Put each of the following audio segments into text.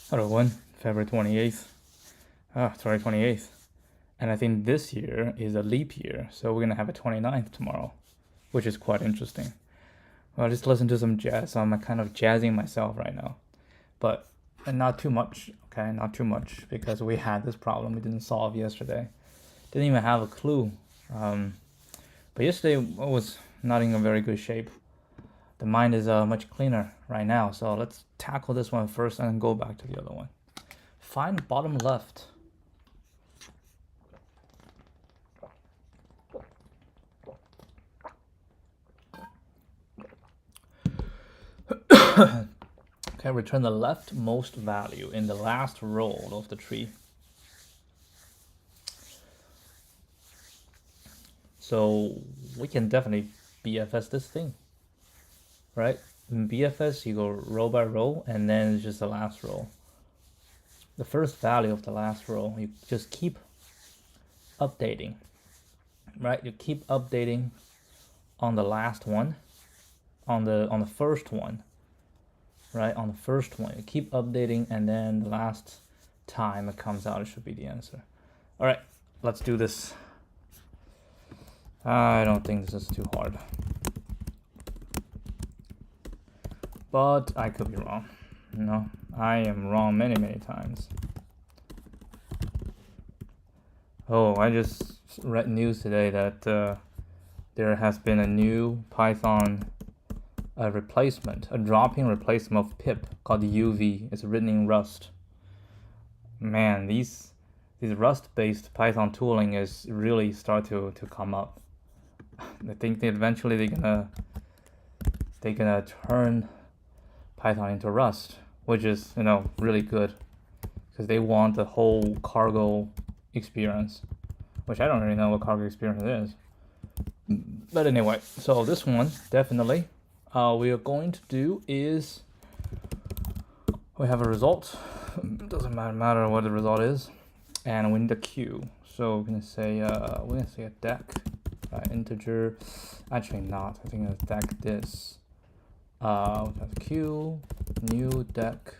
Hello, one February 28th. 28th. And I think this year is a leap year, so we're gonna have a 29th tomorrow, which is quite interesting. Well, just listen to some jazz. So I'm kind of jazzing myself right now, but not too much. Okay, not too much because we had this problem we didn't solve yesterday. Didn't even have a clue. But yesterday I was not in a very good shape. The mind is much cleaner right now, so let's tackle this one first and then go back to the other one. Find bottom left. Okay, return the leftmost value in the last row of the tree. So we can definitely BFS this thing, right? In BFS, you go row by row, and then it's just the last row. The first value of the last row, you just keep updating, right? You keep updating on the last one, on the first one, right? On the first one, you keep updating, and then the last time it comes out, it should be the answer. All right, let's do this. I don't think this is too hard, but I could be wrong. No, I am wrong many times. Oh, I just read news today that there has been a new Python replacement, a drop-in replacement of pip called UV. It's written in Rust. Man, these Rust-based Python tooling is really start to come up. I think that eventually they're gonna turn Python into Rust, which is really good because they want the whole cargo experience, which I don't really know what cargo experience is. But anyway, so this one definitely we are going to do is we have a result. It doesn't matter what the result is, and we need a queue. So we're gonna say a deck. Integer, actually not. I think it's deck this. We have queue, new deck.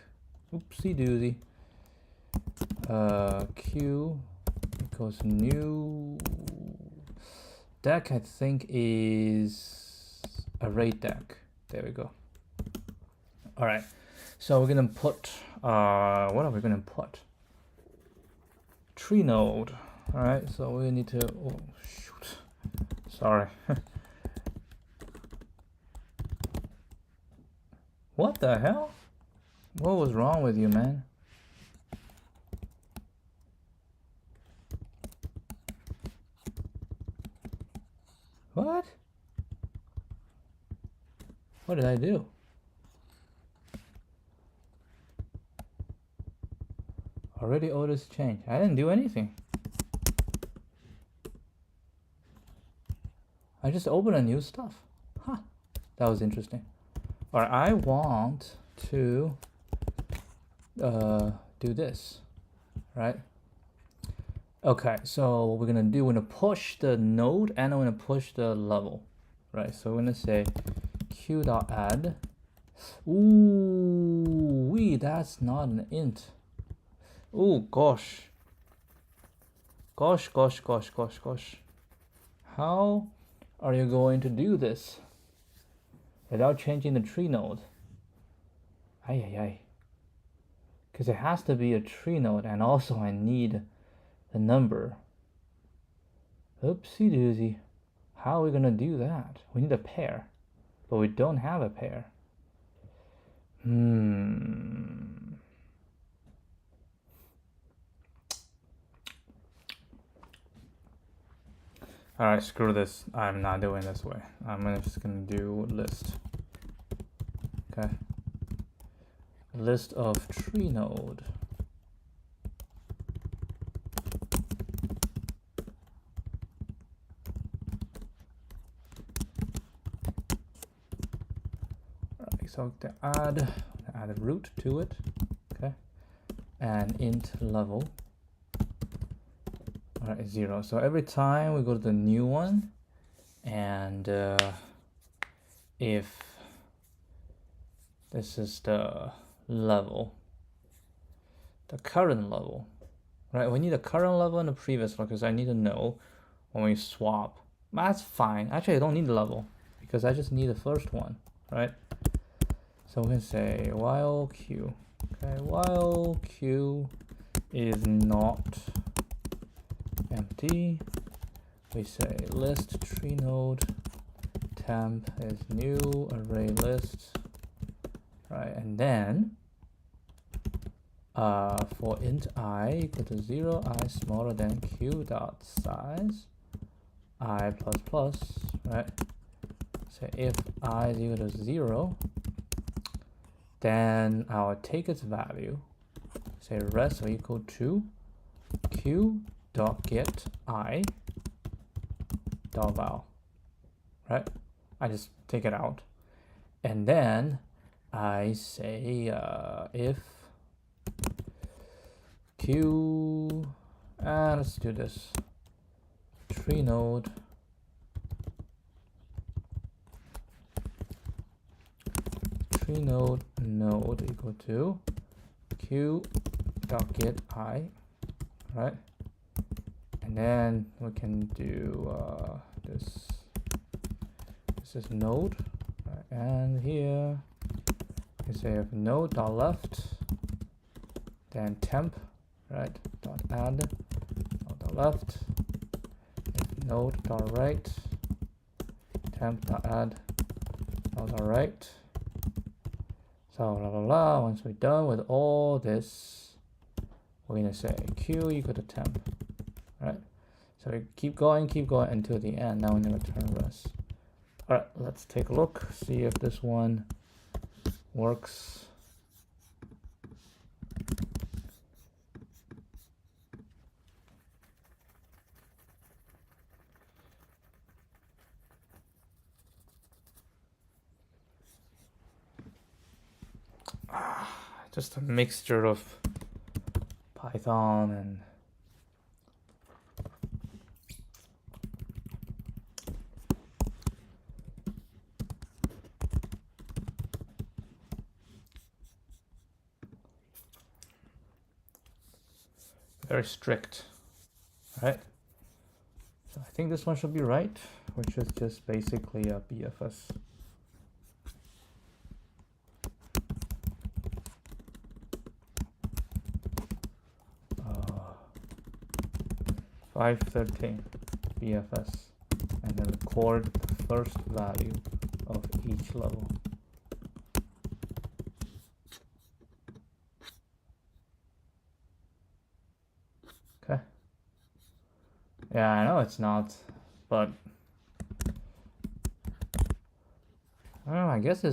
Oopsie doozy. Queue equals new deck. I think is array deck. There we go. All right. So we're gonna put. What are we gonna put? Tree node. All right. So we need to. Oh shoot. Sorry. What the hell? What was wrong with you, man? What? What did I do? Already all this changed. I didn't do anything. I just opened a new stuff. Huh. That was interesting. All right, I want to do this, right? Okay, so what we're gonna do, we're gonna push the node and we're gonna push the level, right? So we're gonna say q.add. Ooh, that's not an int. Ooh, gosh. Gosh. How are you going to do this without changing the tree node? Because it has to be a tree node, and also I need the number. Oopsie doozy. How are we gonna do that? We need a pair, but we don't have a pair. All right, screw this. I'm not doing this way. I'm just gonna do list. Okay. List of tree node. All right, so to add a root to it. Okay. And int level. All right, 0. So every time we go to the new one, and if this is the level, the current level, right? We need the current level and the previous level because I need to know when we swap. That's fine. Actually, I don't need the level because I just need the first one, right? So we can say while q, okay, while q is not empty, we say list tree node temp is new array list, right? And then for int I equal to 0, I smaller than q dot size I plus plus, right? So if I is equal to 0, then I'll take its value, say rest will equal to q dot get I dot val, right? I just take it out, and then I say if q, let's do this, tree node node equal to q dot get I, right? And then we can do this is node, right? And here we say if node dot left, then temp, right, dot add node dot left, if node dot right, temp dot add node dot right. So blah blah blah. Once we're done with all this, we're gonna say q equal to temp, right? So we keep going until the end. Now we're gonna return rest. All right, let's take a look, see if this one works. Just a mixture of Python and very strict, right? So I think this one should be right, which is just basically a BFS. Uh, 513 BFS, and then record the first value of each level. Okay. Yeah, I know it's not, but I don't know, I guess there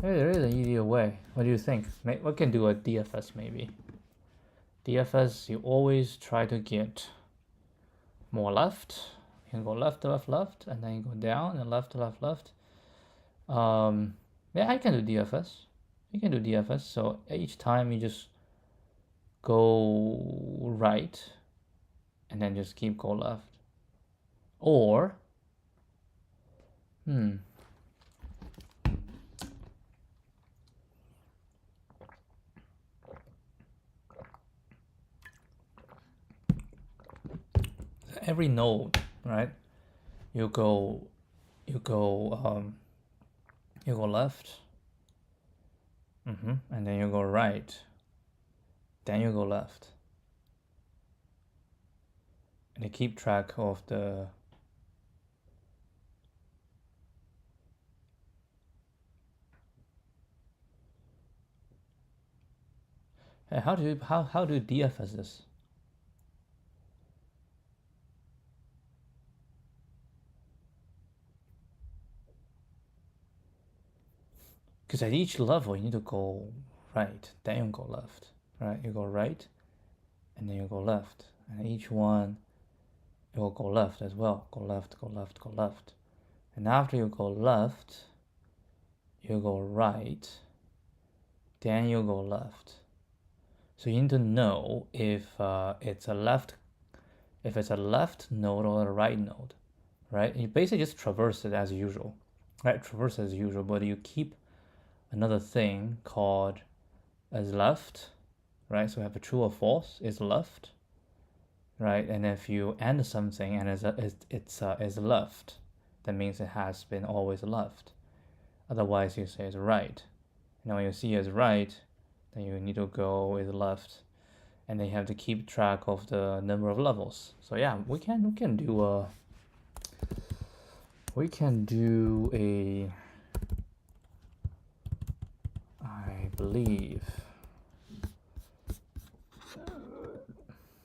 is an easier way. What do you think? We can do a DFS maybe. DFS, you always try to get more left. You can go left, left, left, and then you go down and left, left, left. Yeah, I can do DFS. You can do DFS. So each time you just go right and then just keep go left. Or, every node, right? You go left, and then you go right, then you go left, and you keep track of the how do you DFS this? Because at each level you need to go right, then you go left, right? You go right, and then you go left, and each one it will go left as well. Go left, go left, go left, and after you go left, you go right, then you go left. So you need to know if it's a left node or a right node, right? You basically just traverse it as usual, right? Traverse as usual, but you keep another thing called as left right? So we have a true or false is left, right? And if you end something and it's left, that means it has been always left. Otherwise, you say it's right. Now, when you see it's right, then you need to go is left, and then you have to keep track of the number of levels. So yeah, we can do a I believe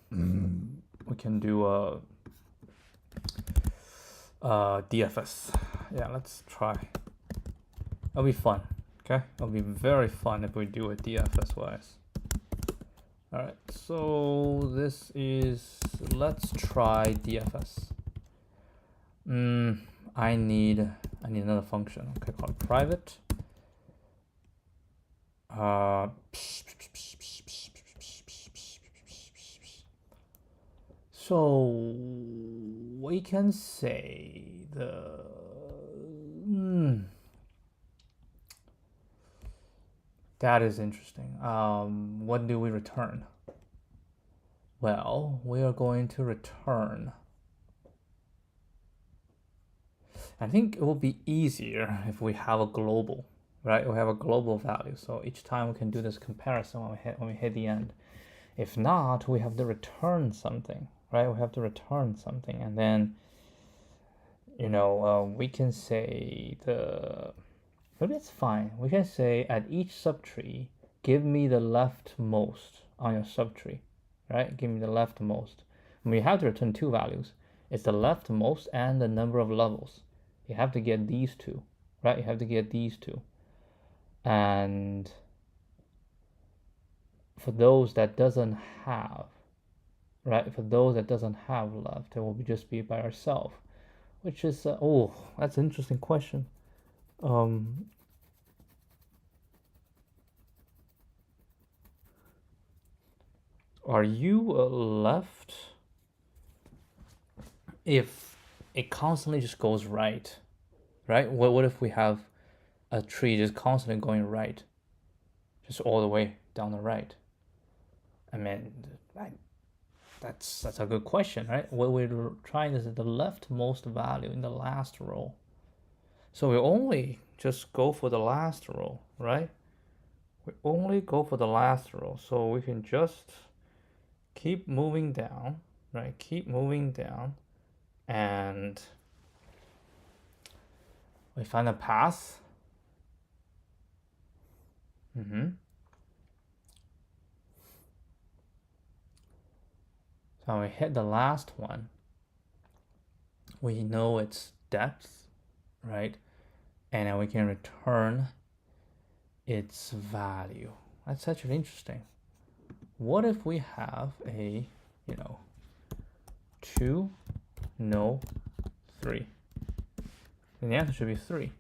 we can do a DFS. Yeah, let's try. It'll be fun. Okay, it'll be very fun if we do it DFS wise. All right, so this is, let's try DFS. I need another function. Okay, called private. So we can say that is interesting. What do we return? Well, we are going to return. I think it will be easier if we have a global, right? We have a global value. So each time we can do this comparison when we hit the end. If not, we have to return something, right? We have to return something, and then, we can say maybe it's fine. We can say at each subtree, give me the leftmost on your subtree, right? Give me the leftmost. And we have to return two values. It's the leftmost and the number of levels. You have to get these two, right? You have to get these two. And for those that doesn't have, right? For those that doesn't have left, it will just be by ourselves, which is, that's an interesting question. Are you left if it constantly just goes right? What if we have a tree just constantly going right, just all the way down the right? I mean, that's a good question, right? What we're trying is the leftmost value in the last row. So we only just go for the last row, right? We only go for the last row. So we can just keep moving down, right? Keep moving down, and we find a path. So we hit the last one. We know its depth, right? And then we can return its value. That's actually interesting. What if we have a, 2, no, 3? And the answer should be 3.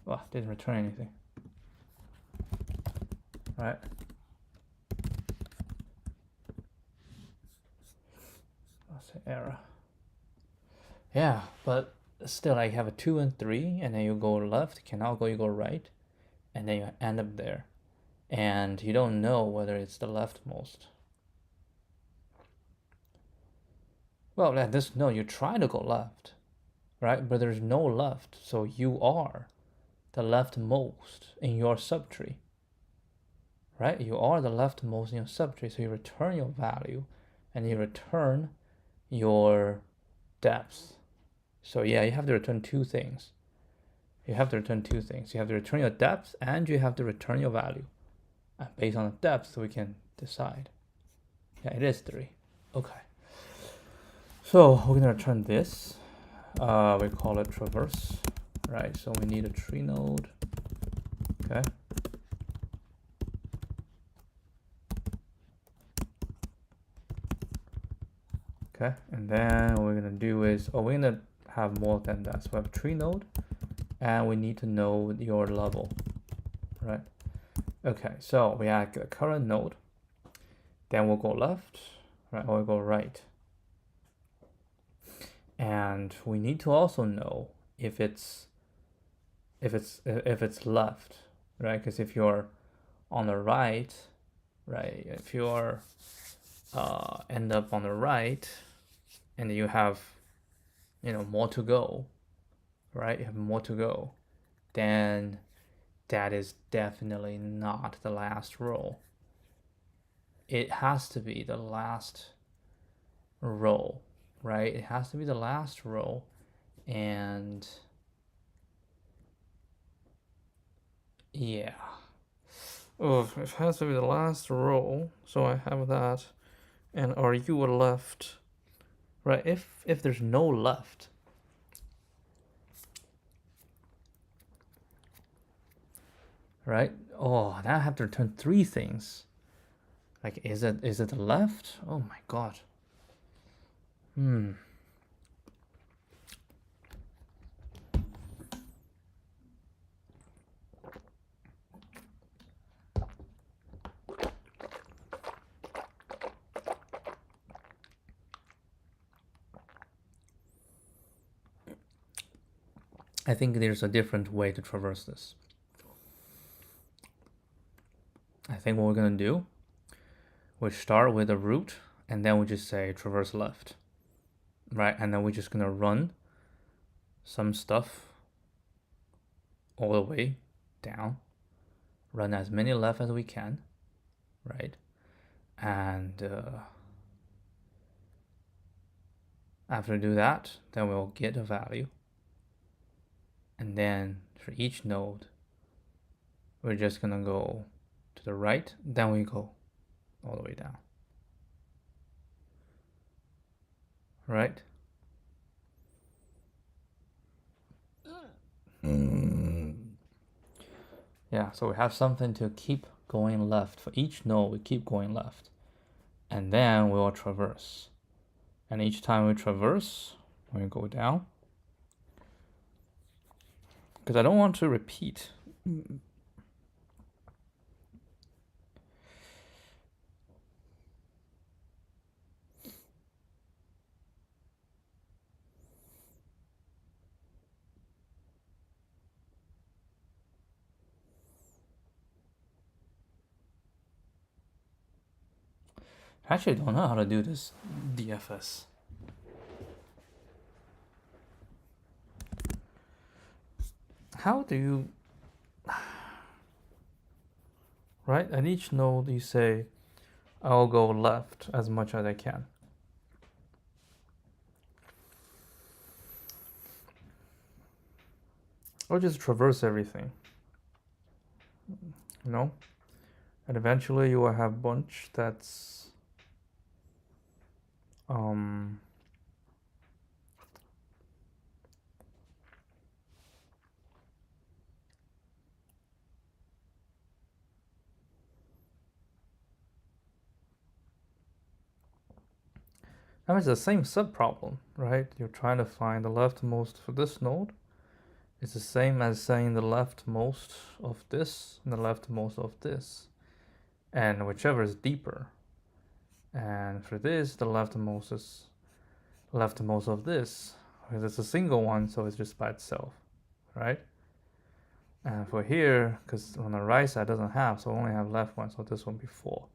Well, didn't return anything. Right? That's an error. Yeah, but still, I have a 2 and 3, and then you go left, you go right, and then you end up there. And you don't know whether it's the leftmost. Well, at this node, you try to go left, right? But there's no left, so you are the leftmost in your subtree, right? You are the leftmost in your subtree, so you return your value, and you return your depth. So yeah, you have to return two things. You have to return your depth, and you have to return your value. And based on the depth, we can decide. Yeah, it is 3. Okay. So we're gonna return this. We call it traverse, right? So we need a tree node. Okay. Okay, and then what we're gonna do is, we're gonna have more than that. So we have a tree node, and we need to know your level, right? Okay, so we have a current node, then we'll go left, right, or we'll go right. And we need to also know if it's left, right? Because if you're on the right, right? If you are end up on the right and you have, more to go, right? You have more to go, then that is definitely not the last row. It has to be the last row, right? It has to be the last row, and yeah. Oh, it has to be the last row, so I have that. And are you left, right? If there's no left, right? Oh, now I have to return 3 things. Like, is it the left? Oh my god. I think there's a different way to traverse this. I think what we're gonna do, we start with a root, and then we just say traverse left, right? And then we're just gonna run some stuff all the way down, run as many left as we can, right? And after we do that, then we'll get a value, and then for each node, we're just gonna go to the right, then we go all the way down, right? Yeah, so we have something to keep going left. For each node, we keep going left, and then we'll traverse. And each time we traverse, we go down, because I don't want to repeat. I actually don't know how to do this DFS. How do you, right? At each node, you say, I'll go left as much as I can. Or just traverse everything, And eventually you will have a bunch that's Now it's the same subproblem, right? You're trying to find the leftmost for this node. It's the same as saying the leftmost of this and the leftmost of this, and whichever is deeper. And for this, the leftmost is leftmost of this, because it's a single one, so it's just by itself, right? And for here, because on the right side doesn't have, so I only have left one, so this one be 4,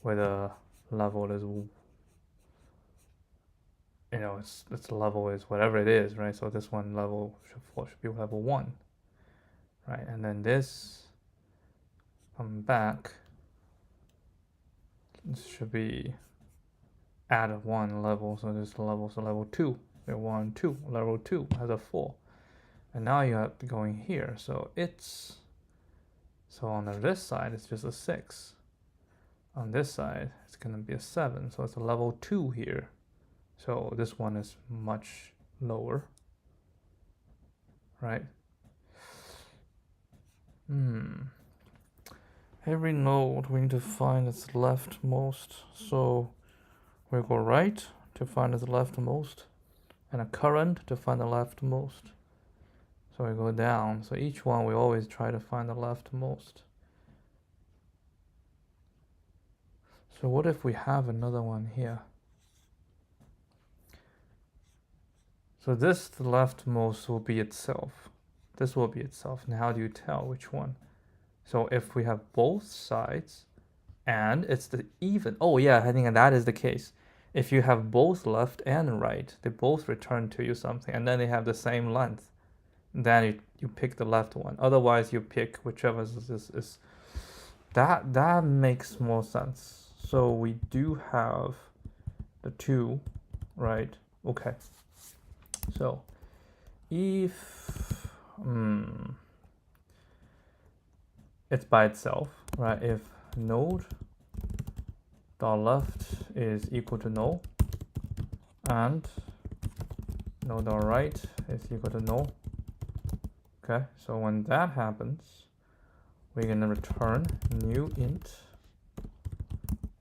where the level is, its level is whatever it is, right? So this one level should be level 1, right? And then this come back, this should be add 1 level, so this level, so level 2, 1, 2, level 2 has a 4, and now you have to go in here, so on this side it's just a 6, on this side it's gonna be a 7, so it's a level 2 here, so this one is much lower, right? Every node we need to find its leftmost, so we go right to find its leftmost, and a current to find the leftmost. So we go down. So each one we always try to find the leftmost. So what if we have another one here? So this, the leftmost, will be itself. This will be itself. Now how do you tell which one? So if we have both sides and it's the even. Oh yeah, I think that is the case. If you have both left and right, they both return to you something, and then they have the same length, then you pick the left one. Otherwise, you pick whichever is that makes more sense. So we do have the two, right? Okay. So if it's by itself, right? If node dot left is equal to null and node dot right is equal to null. Okay, so when that happens, we're gonna return new int.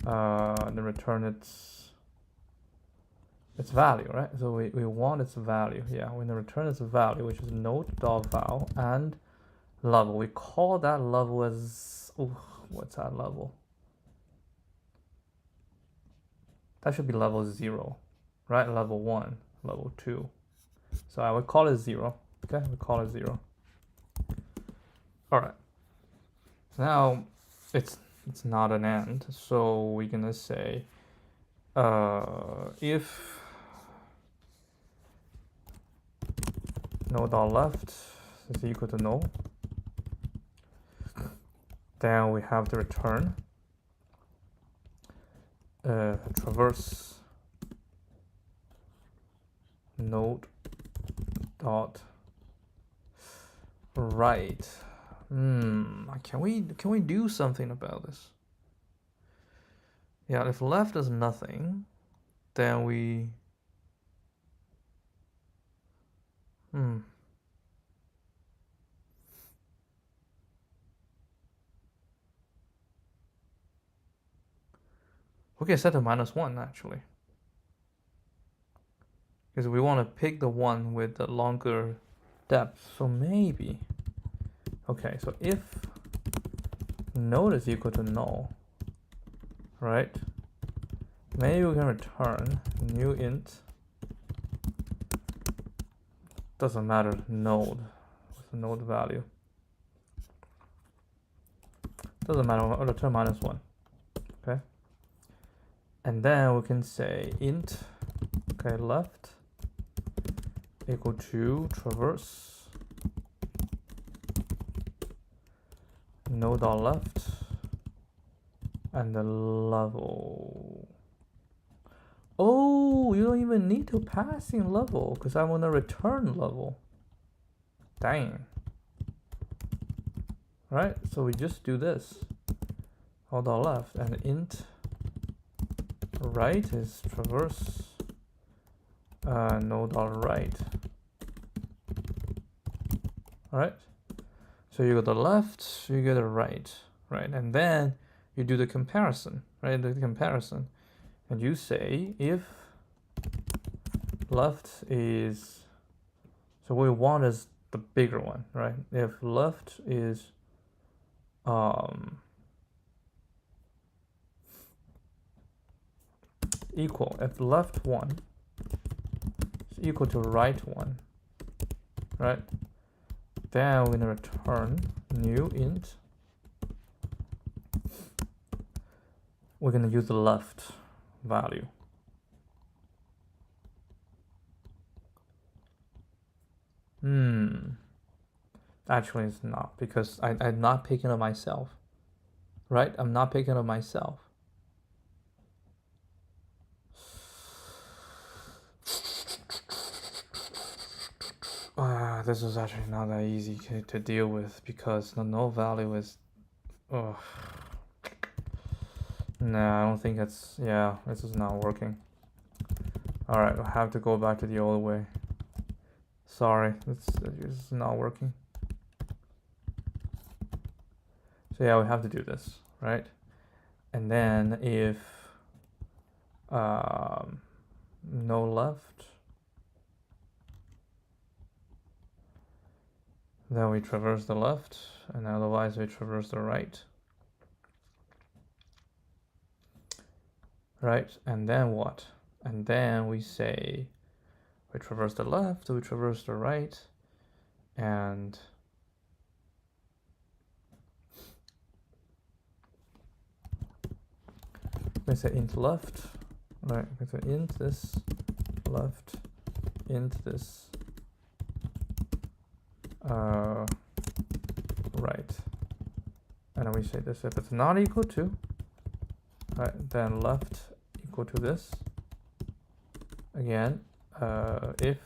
Then return its value, right? So we want its value. Yeah, we're gonna return its value, which is node.val and level. We call that level as what's that level? That should be level 0, right? Level 1, level 2. So I would call it 0. Okay, we call it 0. All right. Now it's not an end, so we're gonna say if node.left is equal to null, then we have to return traverse node dot right. Can we do something about this? Yeah, if left is nothing, then we we can set to -1 actually, because we want to pick the one with the longer depth. So maybe, okay, so if node is equal to null, right? Maybe we can return new int. Doesn't matter, node. What's the node value? Doesn't matter, I'll return -1. Okay. And then we can say int, okay, left equal to traverse node.left and the level. Oh, you don't even need to pass in level because I want to return level. Dang. Right, so we just do this. Node.left and int right is traverse node.right. All right, so you go to the left, you go to the right, right, and then you do the comparison, right? The comparison, and you say if left is, so what we want is the bigger one, right? If left is equal, if left one is equal to right one, right, then we're gonna return new int. We're gonna use the left value. Actually it's not, because I'm not picking up myself, right? I'm not picking up myself. This is actually not that easy to deal with because the null value is, no, I don't think it's, yeah, this is not working. All right, I have to go back to the old way. Sorry, it's not working. So yeah, we have to do this, right? And then if no left, then we traverse the left, and otherwise we traverse the right. Right, and then what? And then we say we traverse the left, we traverse the right, and we say int left, right? We say int this left, int this right, and then we say this if it's not equal to, right, then left equal to this. Again, if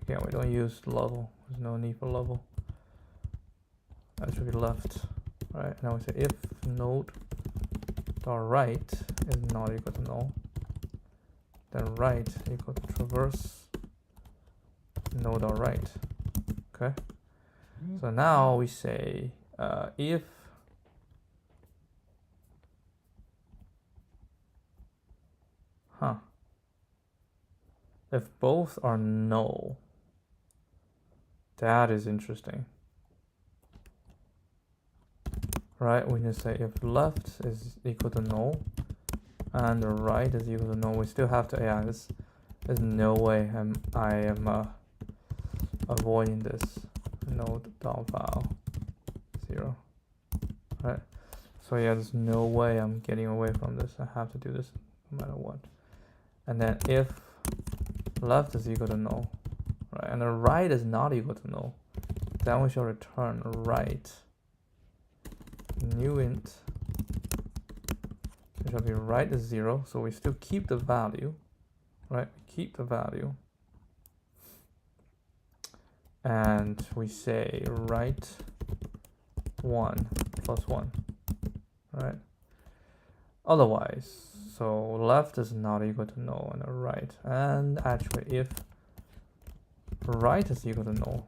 again we don't use level, there's no need for level. That should be left, right? Now we say if node dot right is not equal to null, then right equal to traverse node dot right. Okay. So now we say if if both are null, that is interesting. Right, we just say if left is equal to null and the right is equal to null, we still have to, yeah, there's no way I am avoiding this node dot val 0, right? So yeah, there's no way I'm getting away from this. I have to do this no matter what. And then if left is equal to null, right, and the right is not equal to null, then we shall return right. New int, it shall be right is 0, so we still keep the value, right? Keep the value, and we say right 1 plus 1, right? Otherwise, so left is not equal to null and the right, and actually if right is equal to null,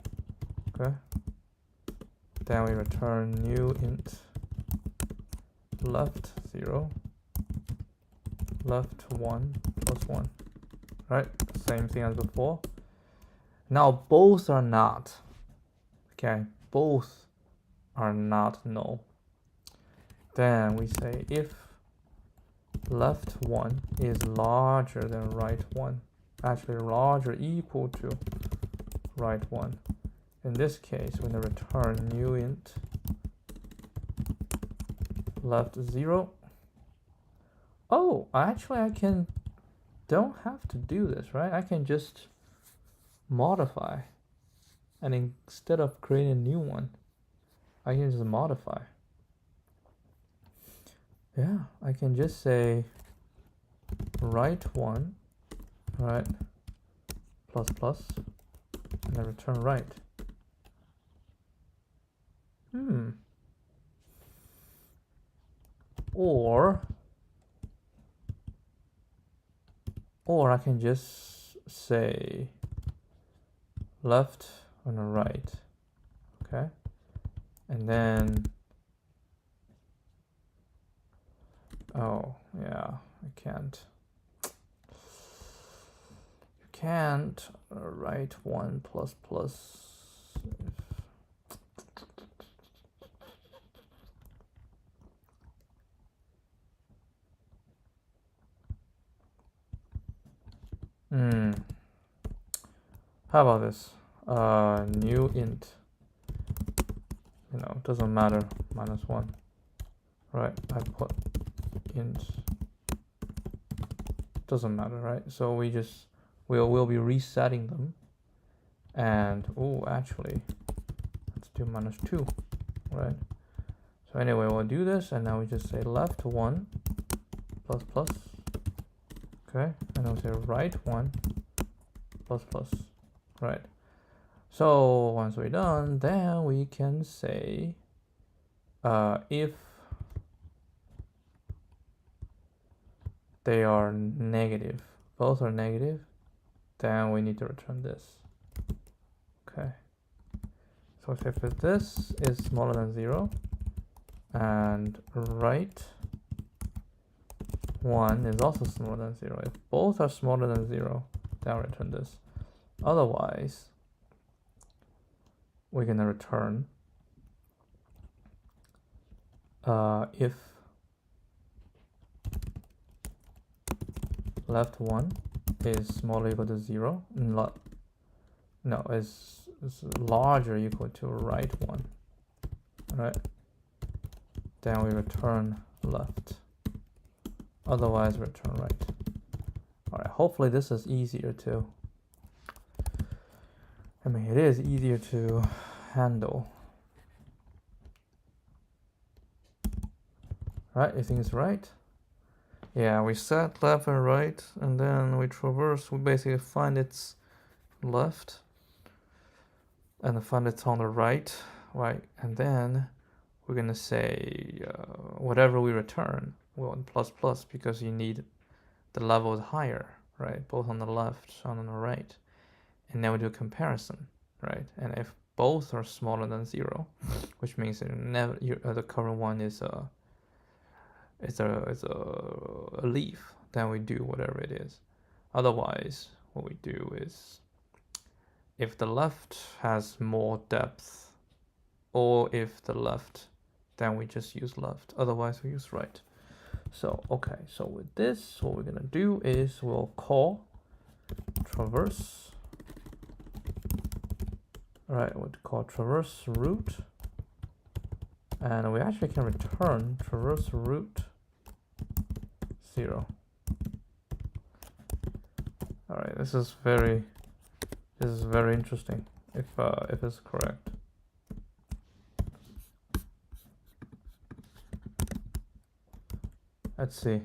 okay, then we return new int left 0, left 1 plus 1, right? Same thing as before. Now both are not, okay, both are not null. Then we say if left 1 is larger than right 1, actually larger equal to right 1. In this case, we're going to return new int left 0. Oh, actually I don't have to do this, right? I can just modify, and instead of creating a new one, I can just modify. Yeah, I can just say right 1, right, plus plus, and then return right. Or I can just say left and a right, okay, and then oh yeah, I can't. You can't write 1 plus plus. How about this? New int. You know, doesn't matter, -1. Right? I put int. Doesn't matter, right? So we'll be resetting them. And oh, actually, let's do -2, right? So anyway, we'll do this, and now we just say left 1 plus plus. Okay, and I'll say right 1 plus plus, right? So once we're done, then we can say if they are negative, both are negative, then we need to return this. Okay, so if this is smaller than 0 and right 1 is also smaller than 0. If both are smaller than 0, then return this. Otherwise, we're gonna return if left 1 is smaller equal to 0, is larger equal to right 1, right? Then we return left. otherwise return right. All right, hopefully this is easier to, I mean, it is easier to handle. Right, you think it's right? Yeah, we set left and right, and then we traverse, we basically find its left, and find it's on the right, right? And then we're gonna say whatever we return, well, in plus plus, because you need the levels higher, right? Both on the left and on the right. And then we do a comparison, right? And if both are smaller than 0, which means that never the current one is a leaf, then we do whatever it is. Otherwise, what we do is, if the left has more depth, or if the left, then we just use left. Otherwise, we use right. So, okay, so with this, what we're gonna do is we'll call traverse. All right, we'll call traverse route. And we actually can return traverse route 0. All right, this is very interesting if it's correct. Let's see.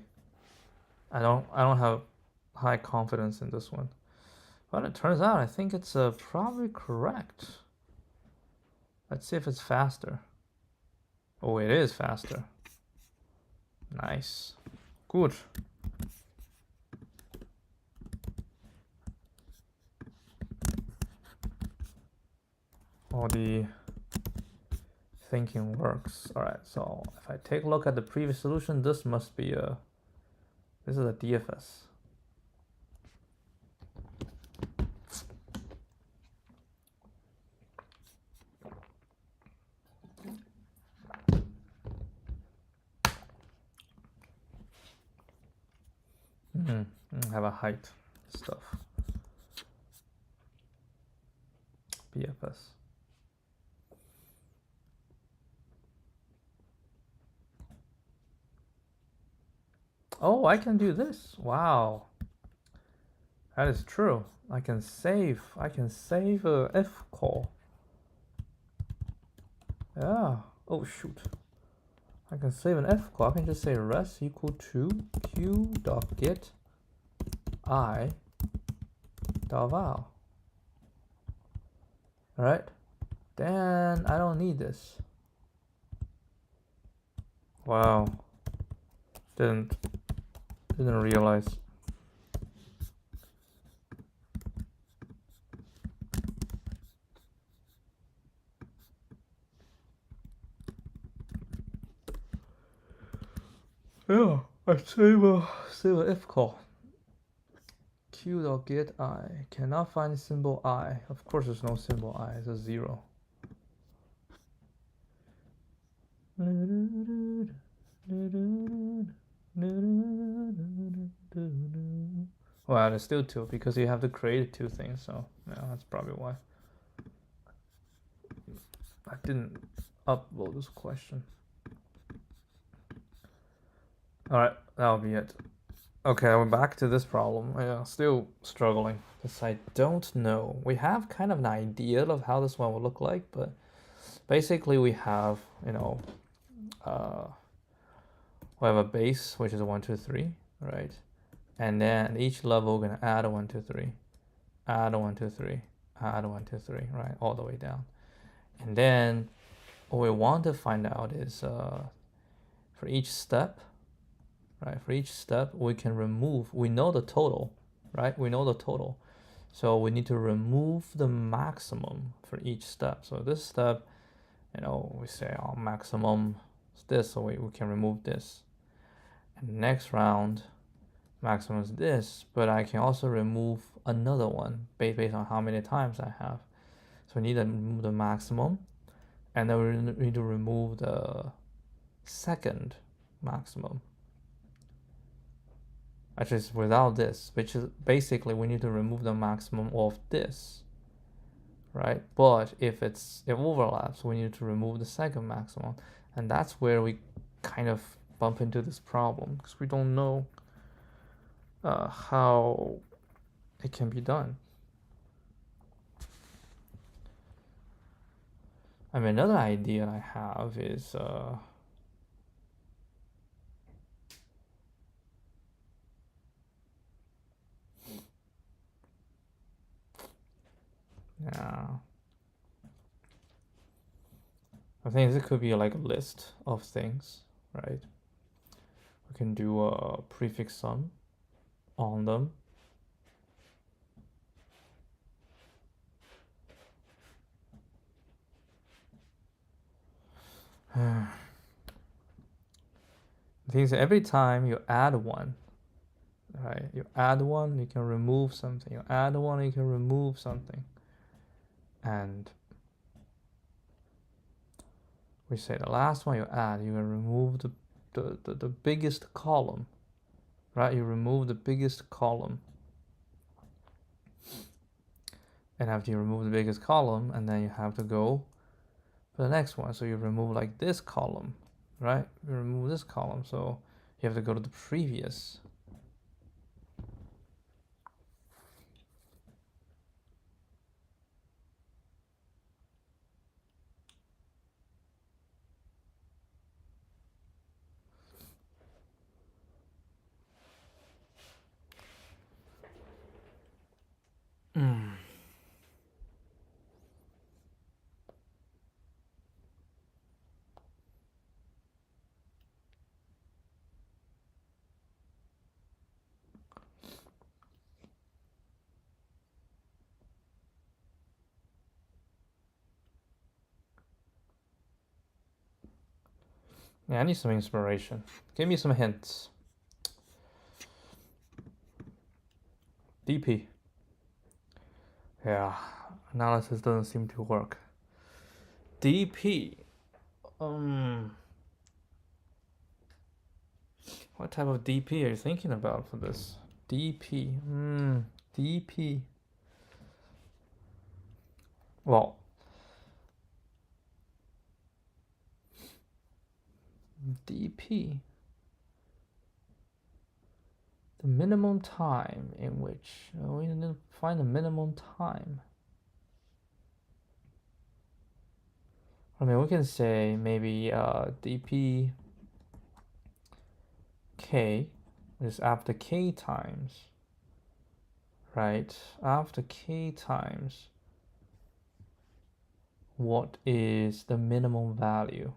I don't have high confidence in this one, but it turns out I think it's probably correct. Let's see if it's faster. Oh, it is faster. Nice. Good. All the thinking works. All right, so if I take a look at the previous solution, this must be this is a DFS. Have a height stuff. BFS. Oh, I can do this. Wow. That is true. I can save a F call. Yeah. Oh shoot. I can save an F call. I can just say res equal to q.get i.val. Alright. Then I don't need this. Wow. Didn't realize. Yeah, I save a if call. Q.get I. Cannot find symbol I. Of course there's no symbol I, it's a 0. Well, there's still 2 because you have to create 2 things, so yeah, that's probably why. I didn't upload this question. Alright, that'll be it. Okay, we're back to this problem. Yeah, still struggling because I don't know. We have kind of an idea of how this one will look like, but basically we have, we have a base, which is 1, 2, 3, right? And then each level we're gonna add a 1, 2, 3, add a 1, 2, 3, add a 1, 2, 3, right? All the way down. And then what we want to find out is for each step, right? For each step we can remove, we know the total, right? We know the total. So we need to remove the maximum for each step. So this step, we say our maximum is this, so we can remove this. And next round, maximum is this, but I can also remove another one based on how many times I have. So we need to remove the maximum, and then we need to remove the second maximum. Actually, it's without this, which is basically we need to remove the maximum of this, right? But if it overlaps, we need to remove the second maximum, and that's where we kind of bump into this problem because we don't know how it can be done. I mean, another idea I have is yeah, I think this could be like a list of things, right? We can do a prefix sum on them. The thing is, every time you add one, right? You add one, you can remove something. You add one, you can remove something. And we say the last one you add, you can remove the biggest column, right? You remove the biggest column. And after you remove the biggest column, and then you have to go for the next one. So you remove like this column, right? You remove this column, so you have to go to the previous. Yeah, I need some inspiration. Give me some hints. DP. Yeah, analysis doesn't seem to work. DP. What type of DP are you thinking about for this? DP. DP. Well, DP. The minimum time in which we need to find the minimum time. I mean, we can say maybe dp k is after k times, right? After k times, what is the minimum value?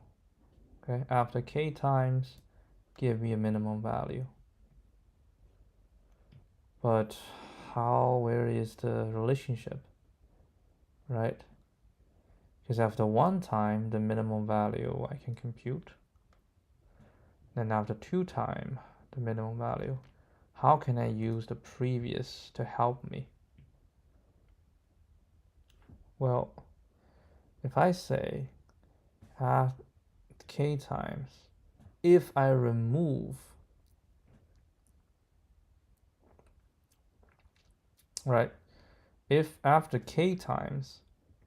Okay, after k times, give me a minimum value. But where is the relationship, right? Because after one time, the minimum value I can compute. Then after two times, the minimum value. How can I use the previous to help me? Well, if I say at k times, if I remove, right? If after k times,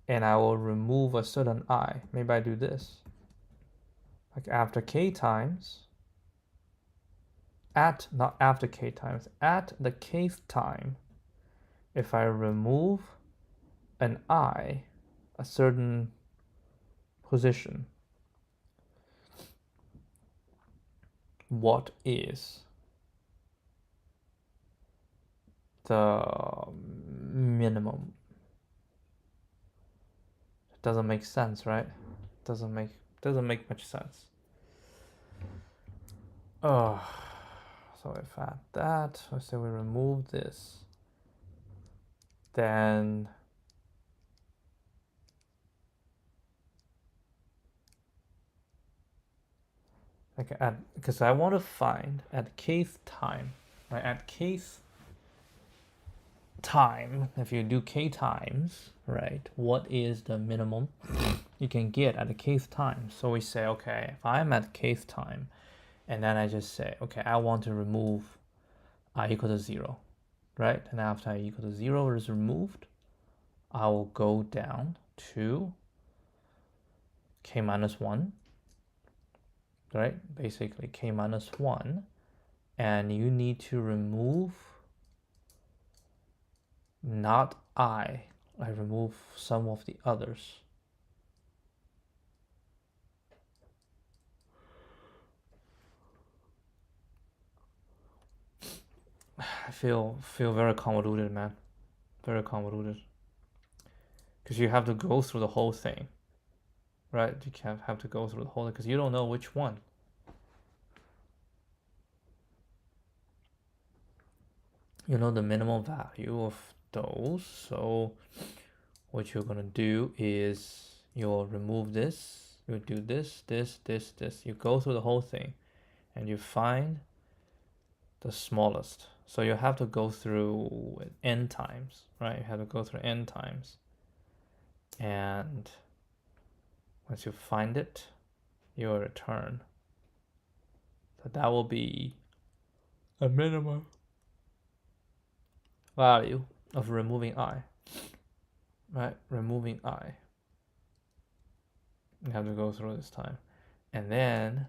and I will remove a certain I, maybe I do this. Like after k times, not after k times, at the kth time, if I remove an I, a certain position, what is the minimum? It doesn't make sense, right? Doesn't make much sense. So if at that, let's say we remove this, then because I want to find at kth time, right? At kth time, if you do k times, right, what is the minimum you can get at the kth time? So we say, okay, if I'm at kth time, and then I just say, okay, I want to remove I equal to 0, right? And after I equal to 0 is removed, I will go down to k minus 1. right? Basically k minus 1, and you need to remove not I remove some of the others. I feel very convoluted, man. Very convoluted. Because you have to go through the whole thing, right? You can't have to go through the whole thing because you don't know which one. You know the minimum value of those. So what you're gonna do is you'll remove this. You do this. You go through the whole thing, and you find the smallest. So you have to go through n times, right? You have to go through n times. And once you find it, you'll return. So that will be a minimum value of removing I, right? Removing I. You have to go through this time. And then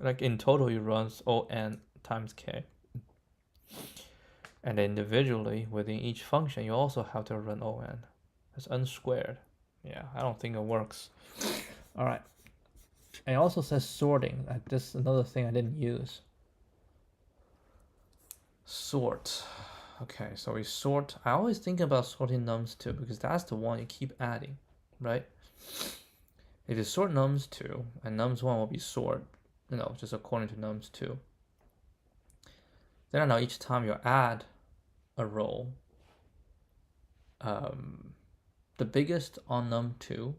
like in total you run O(n) times k. And individually within each function you also have to run O(n). It's unsquared. Yeah, I don't think it works. All right. And it also says sorting. This is another thing I didn't use. Sort. Okay, so we sort. I always think about sorting nums too because that's the one you keep adding, right? If you sort nums2 and nums1 will be sort, just according to nums2. Then I know each time you add a row, the biggest on num2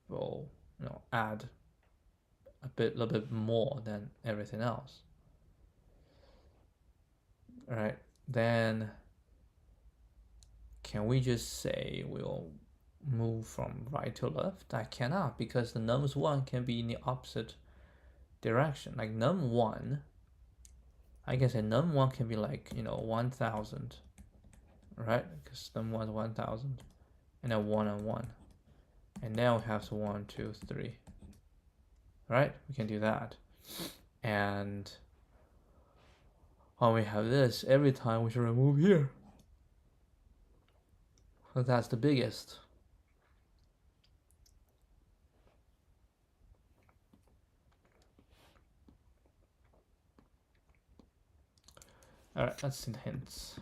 will add a little bit more than everything else. All right, then can we just say we'll move from right to left? I cannot because the nums1 can be in the opposite direction. Like num1, I can say num1 can be like 1000, right? Because num1 is 1000, and then 1 and 1, and now we have 1, 2, 3. Right? We can do that, and when we have this, every time we should remove here. So that's the biggest. All right, let's see the hints.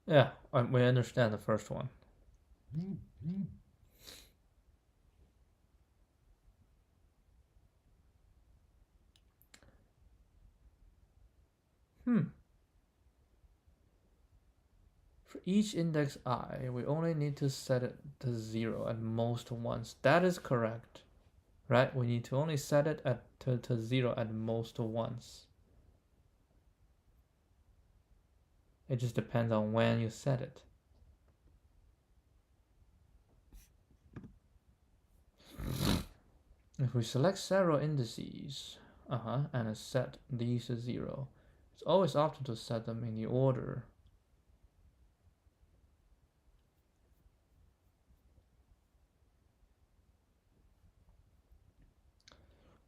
Yeah, we understand the first one. For each index I, we only need to set it to 0 at most once. That is correct, right? We need to only set it to 0 at most once. It just depends on when you set it. If we select several indices, and set these to 0, it's always optimal to set them in the order.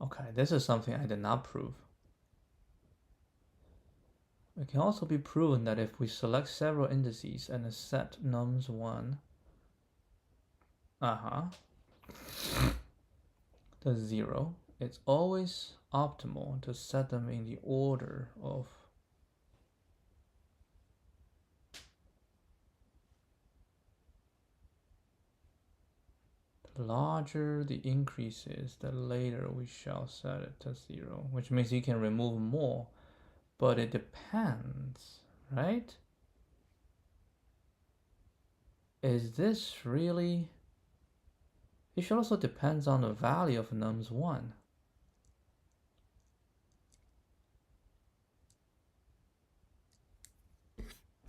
Okay, this is something I did not prove. It can also be proven that if we select several indices and set nums1 to 0, it's always optimal to set them in the order of the larger the increase is, the later we shall set it to 0, which means you can remove more, but it depends, right? Is this really? It should also depends on the value of nums1.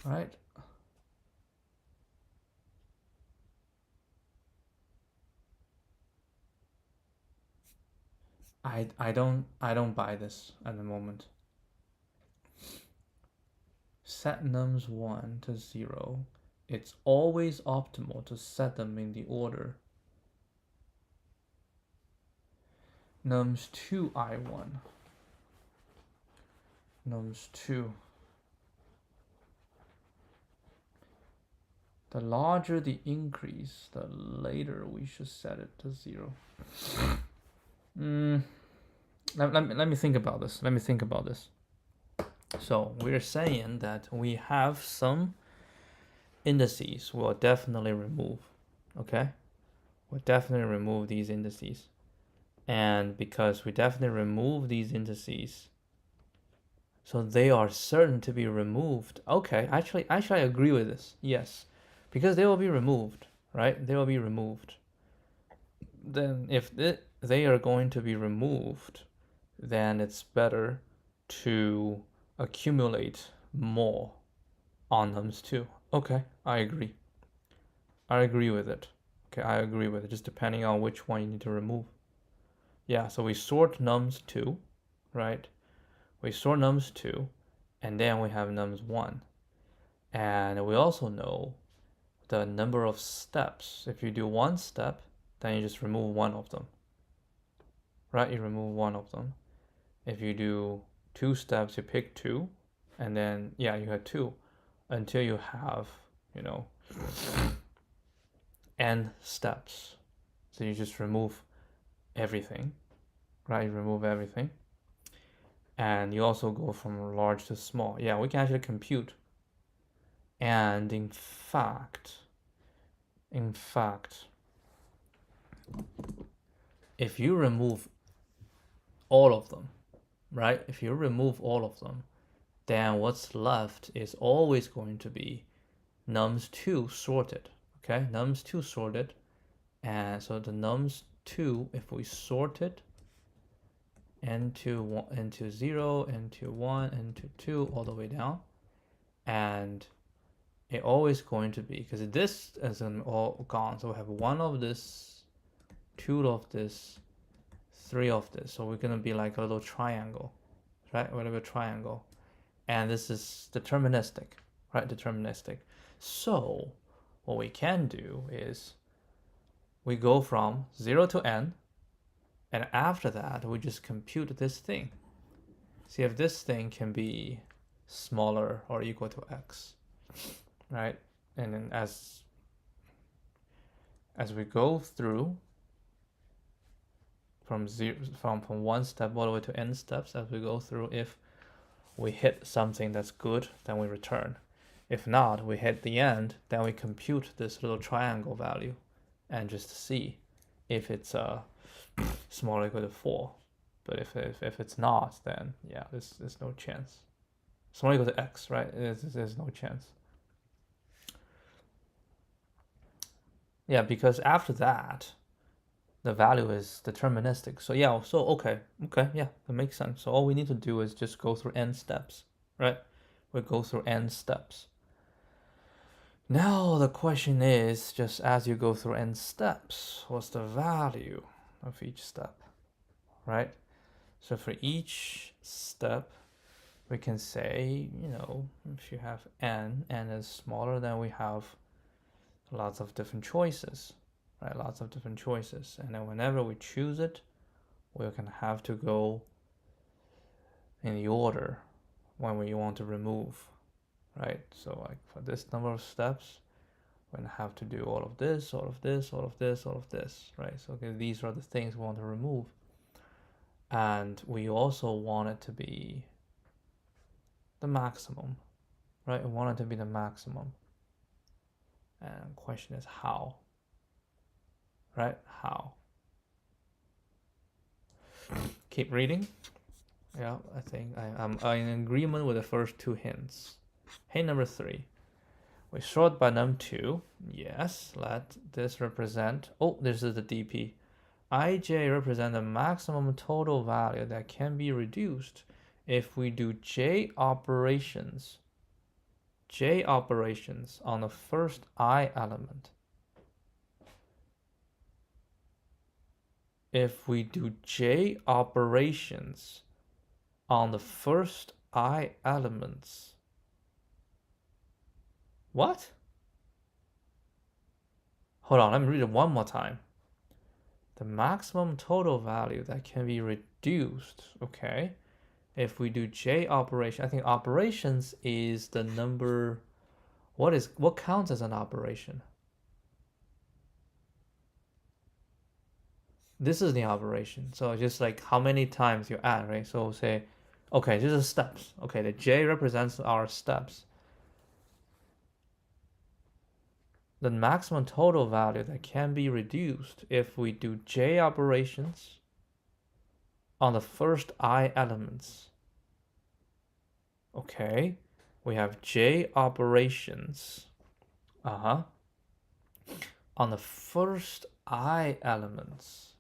Right? I don't buy this at the moment. Set nums 1 to 0. It's always optimal to set them in the order nums 2 I1, nums 2. The larger the increase, the later we should set it to 0. Let me think about this. So we're saying that we have some indices we'll definitely remove. Okay? We'll definitely remove these indices. And because we definitely remove these indices, so they are certain to be removed. Okay, actually I agree with this. Yes. Because they will be removed, right? They will be removed. Then if they are going to be removed, then it's better to accumulate more on nums 2. Okay, I agree. I agree with it. Okay, I agree with it, just depending on which one you need to remove. Yeah, so we sort nums 2, right? We sort nums 2, and then we have nums 1. And we also know the number of steps. If you do one step, then you just remove one of them, right? You remove one of them. If you do 2 steps, you pick 2, and then yeah, you have 2 until you have, you know, n steps. So you just remove everything, right? You remove everything, and you also go from large to small. Yeah, we can actually compute. And in fact, if you remove all of them, right? If you remove all of them, then what's left is always going to be nums 2 sorted. Okay, nums 2 sorted. And so the nums 2, if we sort it into 0, into 1, into 2, all the way down, and it always going to be, because this is all gone, so we have 1 of this, 2 of this, 3 of this, so we're gonna be like a little triangle, right? Whatever triangle, and this is deterministic, right? Deterministic. So what we can do is we go from 0 to n, and after that we just compute this thing. See if this thing can be smaller or equal to x, right? And then as we go through from one step all the way to n steps, as we go through, if we hit something that's good, then we return. If not, we hit the end, then we compute this little triangle value and just see if it's smaller or equal to 4. But if it's not, then yeah, there's no chance. Smaller or equal to x, right? There's no chance. Yeah, because after that, the value is deterministic. So yeah, so okay, yeah, that makes sense. So all we need to do is just go through n steps, right? We go through n steps. Now the question is, just as you go through n steps, what's the value of each step, right? So for each step, we can say, you know, if you have n is smaller, then we have lots of different choices, right? Lots of different choices. And then whenever we choose it, we're gonna have to go in the order when we want to remove, right? So like for this number of steps, we're gonna have to do all of this, all of this, all of this, all of this, right? So okay, these are the things we want to remove. And we also want it to be the maximum, right? We want it to be the maximum. And the question is how, right? How? Keep reading. Yeah, I think I'm in agreement with the first 2 hints. Hint number 3. We sort by num2. Yes, let this represent, oh, this is the DP. ij represent the maximum total value that can be reduced if we do j operations on the first I element. if we do j operations on the first I elements. What? Hold on, let me read it one more time. The maximum total value that can be reduced, okay? If we do j operation, I think operations is the number, what counts as an operation? This is the operation. So just like how many times you add, right? So say, okay, this is steps. Okay, the j represents our steps. The maximum total value that can be reduced if we do j operations on the first I elements. Okay, we have j operations on the first I elements.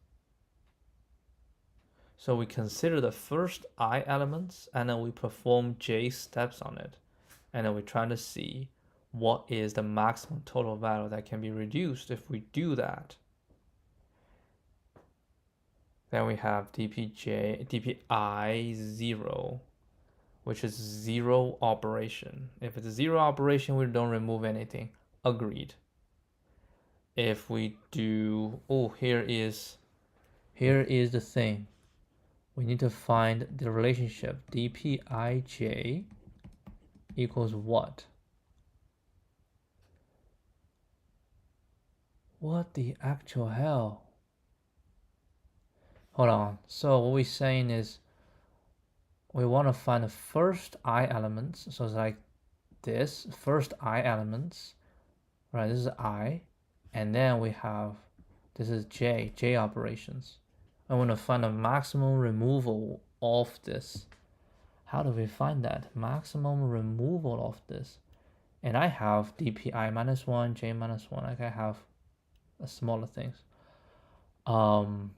So we consider the first I elements and then we perform j steps on it. And then we're trying to see what is the maximum total value that can be reduced if we do that. Then we have dpi 0, which is 0 operation. If it's a 0 operation, we don't remove anything. Agreed. If we do, here is the thing. We need to find the relationship dpij equals what? What the actual hell? Hold on. So what we're saying is we want to find the first I elements. So it's like this, first I elements, right? This is I. And then we have, this is j operations. I want to find a maximum removal of this. How do we find that? Maximum removal of this. And I have dpi -1, j -1. Like I have smaller things. How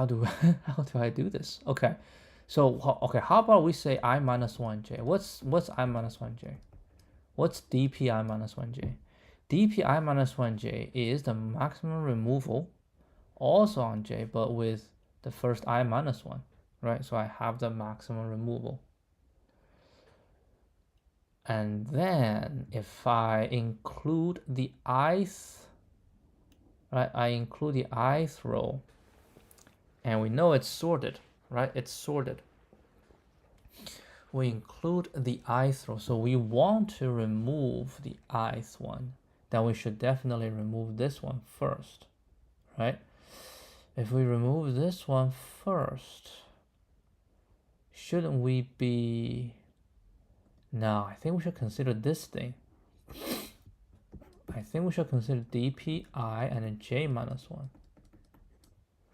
do I do this? Okay, so how about we say I -1j? What's I -1j? What's dpi -1j? dpi -1j is the maximum removal also on j, but with the first I -1, right? So I have the maximum removal. And then if I include the ith, right? I include the ith row, and we know it's sorted, right? It's sorted. We include the ith row, so we want to remove the ith one. Then we should definitely remove this one first, right? If we remove this one first, shouldn't we be... No, I think we should consider this thing. I think we should consider dpi and then j -1.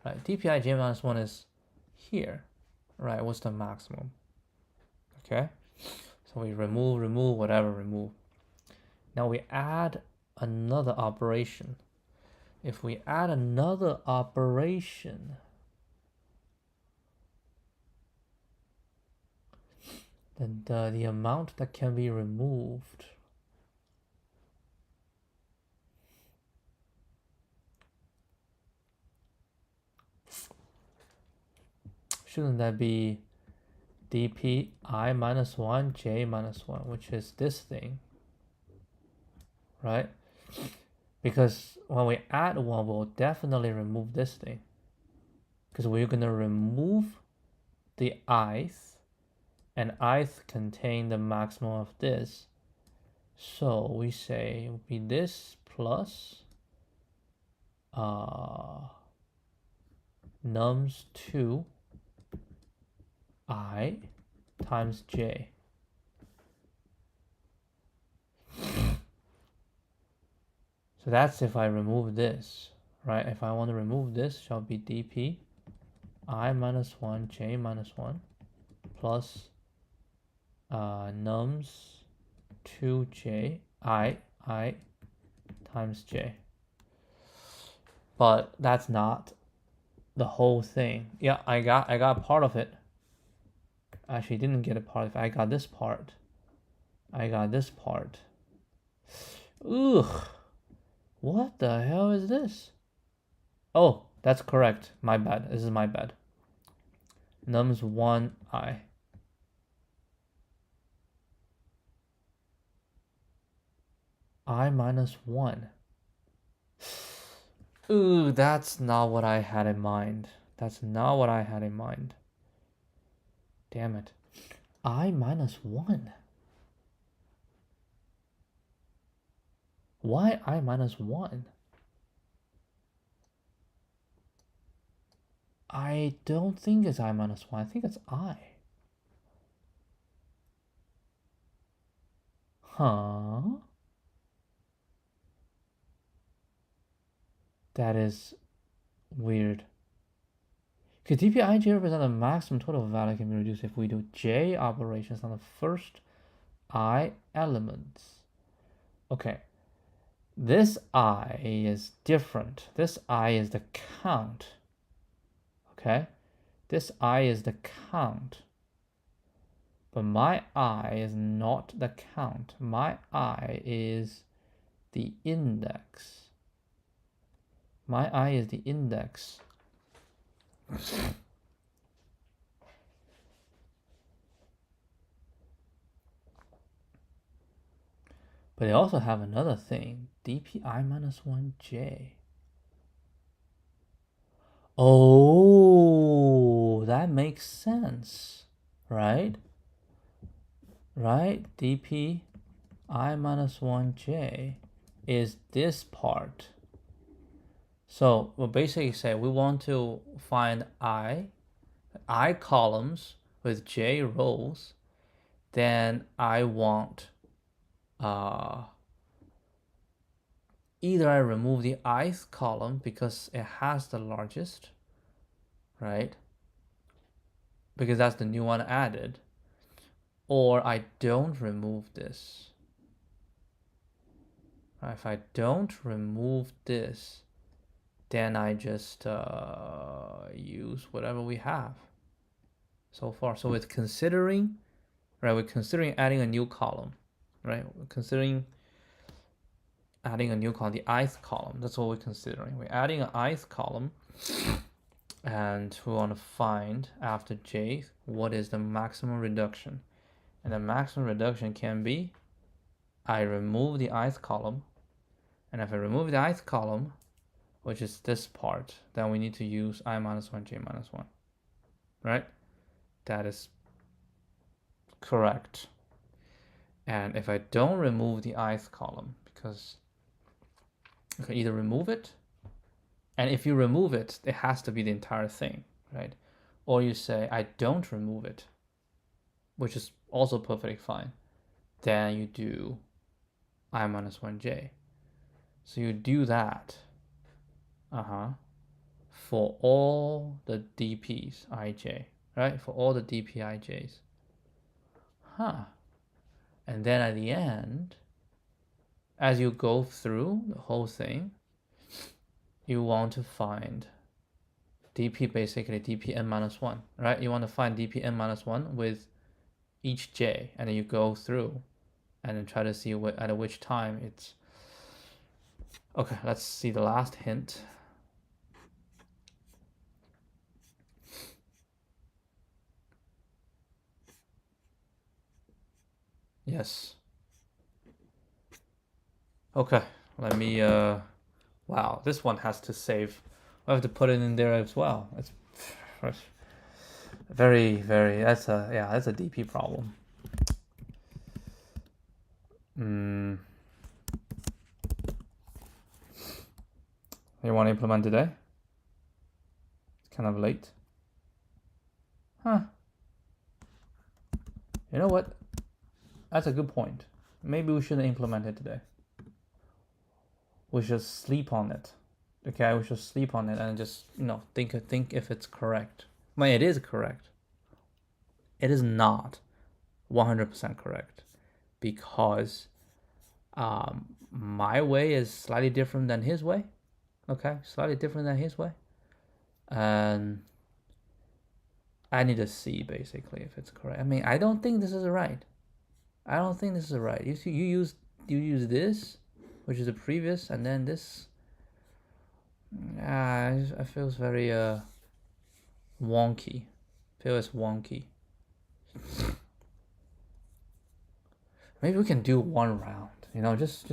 Right, dpi j -1 is here, right? What's the maximum? Okay, so we remove whatever, remove. Now we add another operation. If we add another operation, then the amount that can be removed shouldn't that be dpi -1 j -1, which is this thing, right? Because when we add one, we'll definitely remove this thing, because we're going to remove the ith, and ith contain the maximum of this. So we say it would be this plus nums2 I times j. So that's if I remove this, right? If I want to remove this, shall be dpi -1 j -1 plus nums 2j I times j. But that's not the whole thing. Yeah, I got part of it. Actually, didn't get a part of it. I got this part. Ugh. What the hell is this? Oh, that's correct. My bad. This is my bad. Nums 1I. I minus 1. Ooh, that's not what I had in mind. That's not what I had in mind. Damn it. I minus 1. Why I minus 1? I don't think it's I minus 1. I think it's I. Huh? That is weird. Could dpij represent the maximum total value can be reduced if we do j operations on the first I elements. Okay. This I is different. This I is the count. Okay? This I is the count. But my I is not the count. My I is the index. My I is the index. But they also have another thing, dpi minus 1j. Oh, that makes sense, right? Right? dpi minus 1j is this part. So we'll basically say we want to find I columns with j rows, then I want either I remove the ith column because it has the largest, right? Because that's the new one added, or I don't remove this. If I don't remove this, then I just use whatever we have so far. So it's considering, right? We're considering adding a new column, right? We're considering adding a new column, the ith column. That's what we're considering. We're adding an ith column, and we want to find after j what is the maximum reduction. And the maximum reduction can be I remove the ith column, and if I remove the ith column, which is this part, then we need to use I minus 1, j minus 1, right? That is correct. And if I don't remove the ith column, because you can either remove it, and if you remove it, it has to be the entire thing, right? Or you say, I don't remove it, which is also perfectly fine. Then you do I minus 1j. So you do that for all the dp's ij, right? For all the dpij's. And then at the end, as you go through the whole thing, you want to find dp, basically dpn minus 1, right? You want to find dpn minus 1 with each j, and then you go through and then try to see at which time it's. Okay, let's see the last hint. Yes. Okay, let me, wow, this one has to save. I have to put it in there as well. It's very, very, that's a DP problem. You want to implement today? It's kind of late. You know what? That's a good point. Maybe we shouldn't implement it today. We should sleep on it. Okay, we should sleep on it and just, think if it's correct. I mean, it is correct. It is not 100% correct, because my way is slightly different than his way. Okay, slightly different than his way. And I need to see basically if it's correct. I mean, I don't think this is right. I don't think this is right. You use this which is the previous, and then this. It feels very wonky. Feels wonky. Maybe we can do one round. You know, just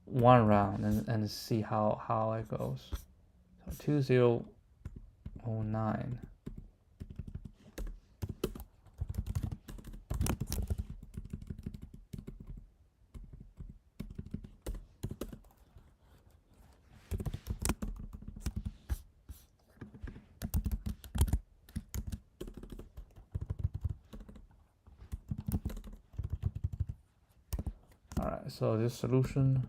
one round and see how it goes. So 2009. All right, so this solution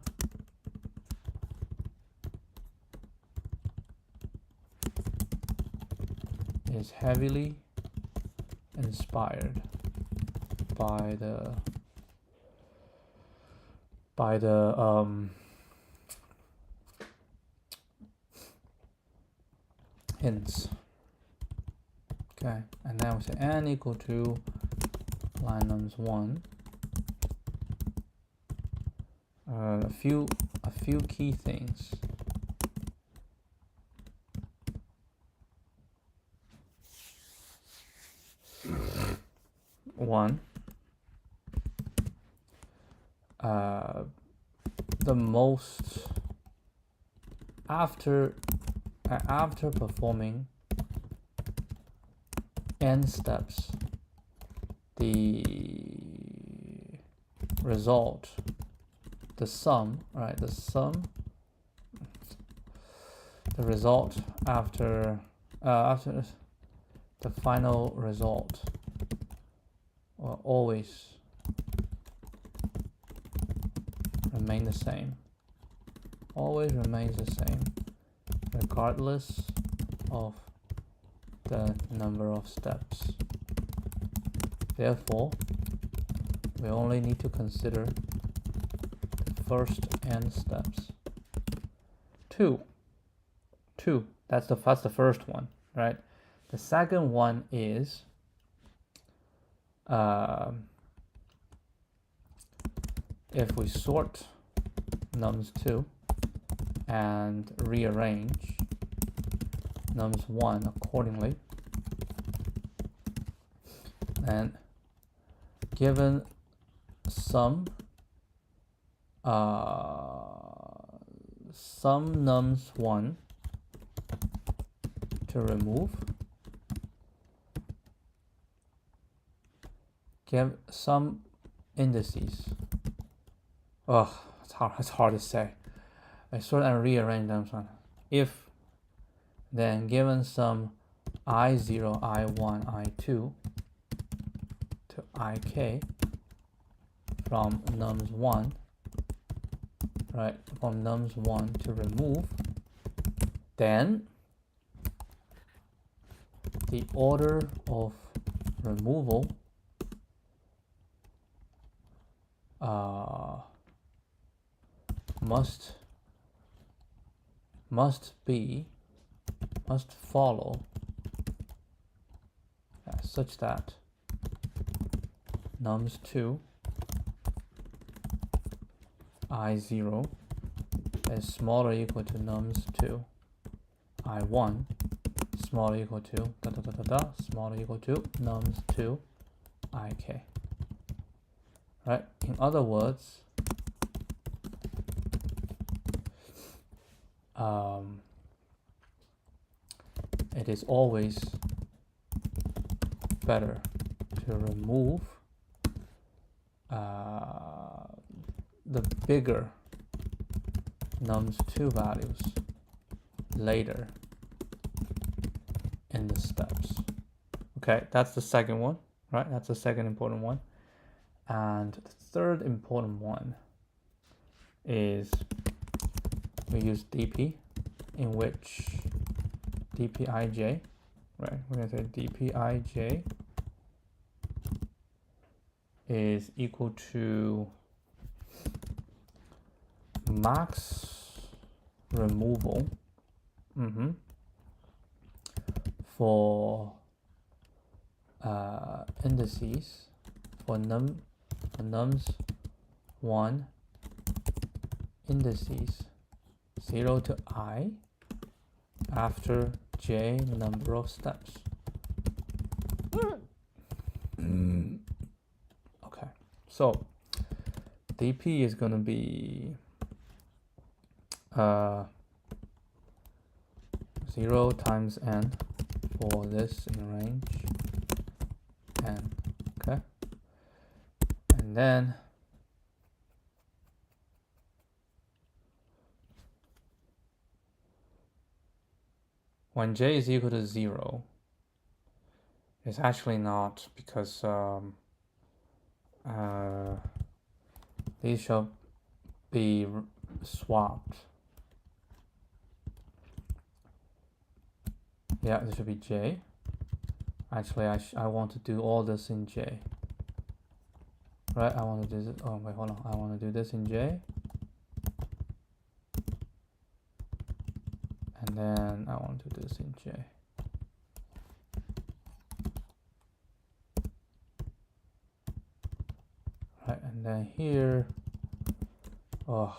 is heavily inspired by the hints. Okay, and now we say n equal to line nums 1. A few key things. One, the most after performing n steps, the result, the sum, right? The result after the final result will always remain the same. Always remains the same, regardless of the number of steps. Therefore, we only need to consider the first n steps. Two. That's the first one, right? The second one is if we sort nums 2 and rearrange nums 1 accordingly, and given some nums 1 to remove, give some indices. Oh, it's hard to say. I sort and rearrange them. If then given some I0, I1, I2 to IK from nums 1, right? From nums 1 to remove, then the order of removal must follow such that nums 2 I0 is smaller or equal to nums 2 I1 smaller or equal to smaller or equal to nums 2 IK. Right? In other words, it is always better to remove the bigger nums 2 values later in the steps. Okay, that's the second one, right? That's the second important one. And the third important one is we use dp, in which dpij, right? We're going to say dpij is equal to max removal for indices for nums 1 indices 0 to I after j number of steps. Okay, so dp is going to be 0 times n for this in range n. Okay, and then when j is equal to 0, it's actually not, because these shall be swapped. Yeah, this should be j. Actually, I want to do all this in j. Right, I want to do this. Oh, wait, hold on. I want to do this in j. And then I want to do this in j. Right, and then here, oh.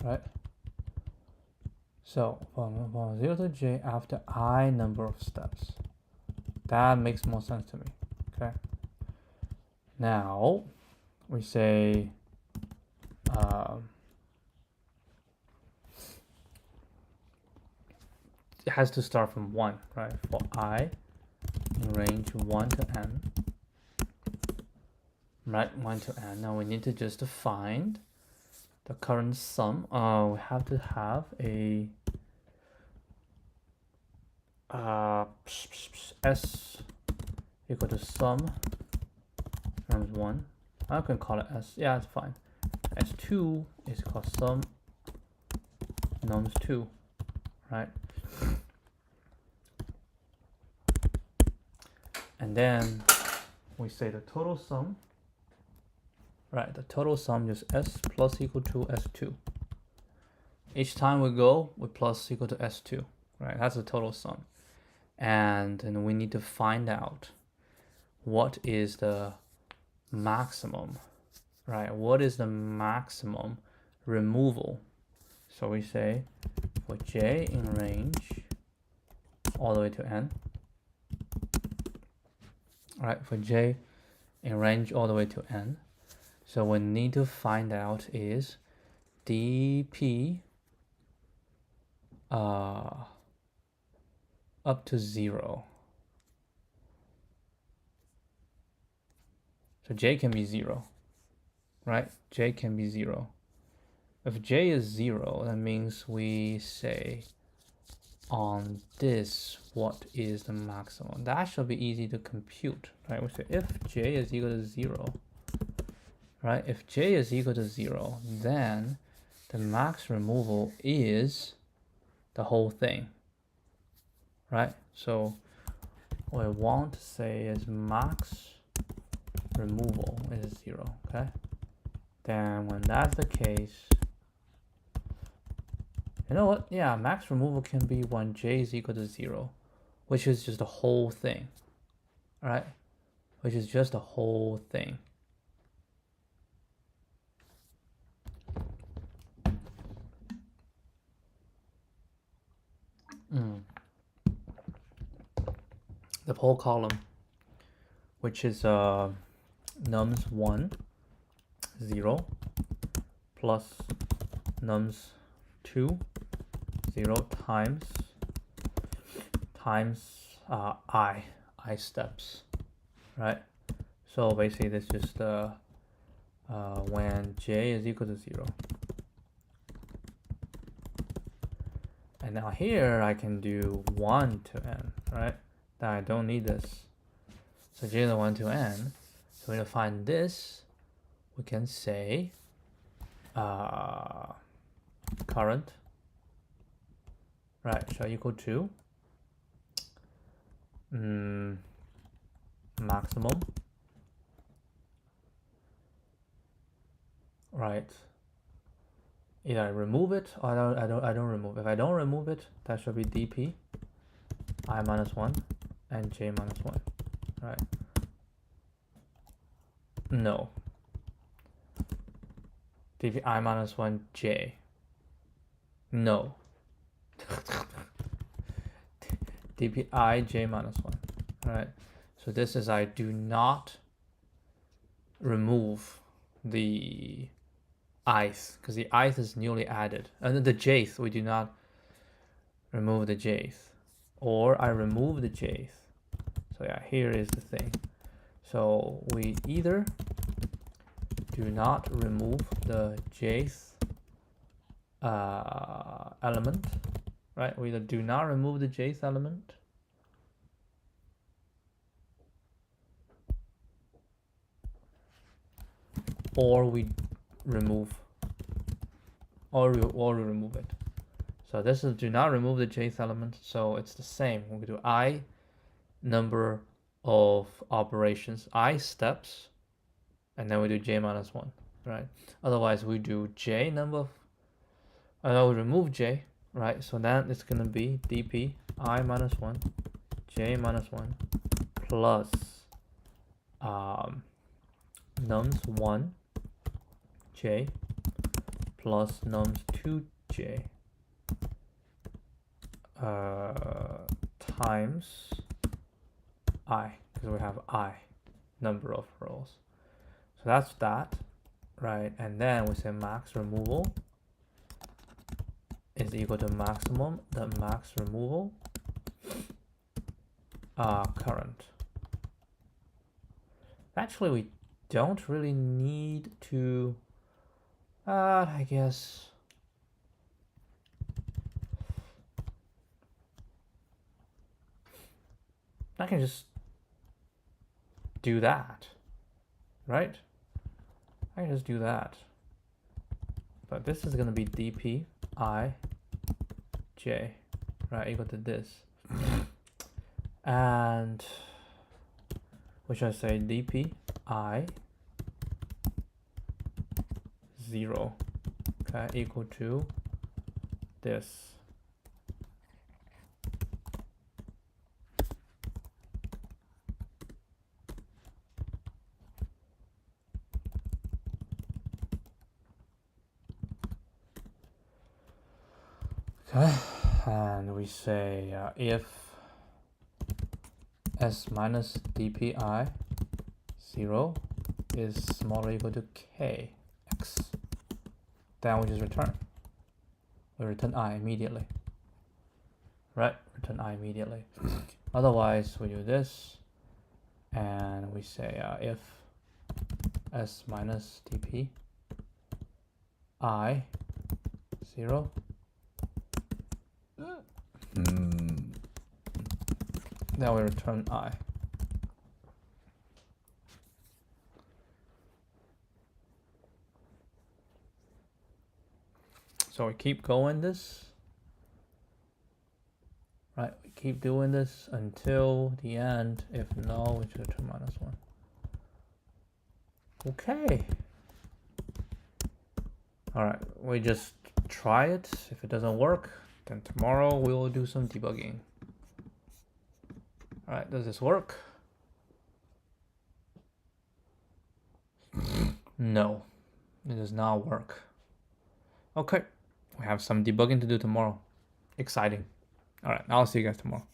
Right. So from 0 to j after I number of steps. That makes more sense to me. Okay. Now we say it has to start from 1, right? For I in range 1 to n. Right, 1 to n. Now we need to just find the current sum. We have to have a s equal to sum times 1. I can call it s. Yeah, it's fine. S2 is called sum nums 2, right? And then we say the total sum. Right, the total sum is s plus equal to s2. Each time we go with plus equal to s2, right? That's the total sum. And then we need to find out what is the maximum, right? What is the maximum removal? So we say for j in range all the way to n, right? For j in range all the way to n. So we need to find out is dp up to 0. So j can be 0, right? J can be 0. If j is 0, that means we say on this, what is the maximum? That should be easy to compute, right? We say if j is equal to 0, right? If j is equal to 0, then the max removal is the whole thing, right? So what I want to say is max removal is 0, okay? Then when that's the case, you know what? Yeah, max removal can be when j is equal to 0, which is just the whole thing, right? Which is just the whole thing. The whole column, which is nums 1, 0, plus nums 2, 0 times I steps, right? So basically this is just when j is equal to 0. And now here I can do 1 to n, right? That I don't need this. So j is 1 to n. So to find this, we can say current, right, shall equal to maximum, right? Either I remove it or I don't remove. If I don't remove it, that should be dp I minus 1 and j minus 1, right? No. dpi minus 1 j. No. dpi j minus 1. All right. So this is I do not remove the ith, because the ith is newly added. And the jth, we do not remove the jth. Or I remove the jth. So yeah, here is the thing. So we either do not remove the jth element, right? We either do not remove the jth element, or we remove, or we remove it. So this is do not remove the jth element. So it's the same. We do I number of operations, I steps, and then we do j minus 1, right? Otherwise we do j number of, we remove j, right? So then it's gonna be dp I minus 1 j minus 1 plus nums 1 j plus nums 2 j times I, because we have I number of rows. So that's that, right? And then we say max removal is equal to maximum, the max removal current. Actually, we don't really need to, I guess, I can just do that, right? I can just do that. But this is going to be dp I j, right, equal to this. And what should I say? dp I 0, okay, equal to this. Okay, and we say if s minus dpi 0 is smaller or equal to k x, then we just return. We return I immediately, right? Return I immediately. Otherwise, we do this, and we say if s minus dp I 0 then we return I. So we keep going this, right? We keep doing this until the end. If no, we should return minus 1. Okay. All right, we just try it. If it doesn't work, then tomorrow we will do some debugging. All right, does this work? No, it does not work. Okay, we have some debugging to do tomorrow. Exciting. All right, I'll see you guys tomorrow.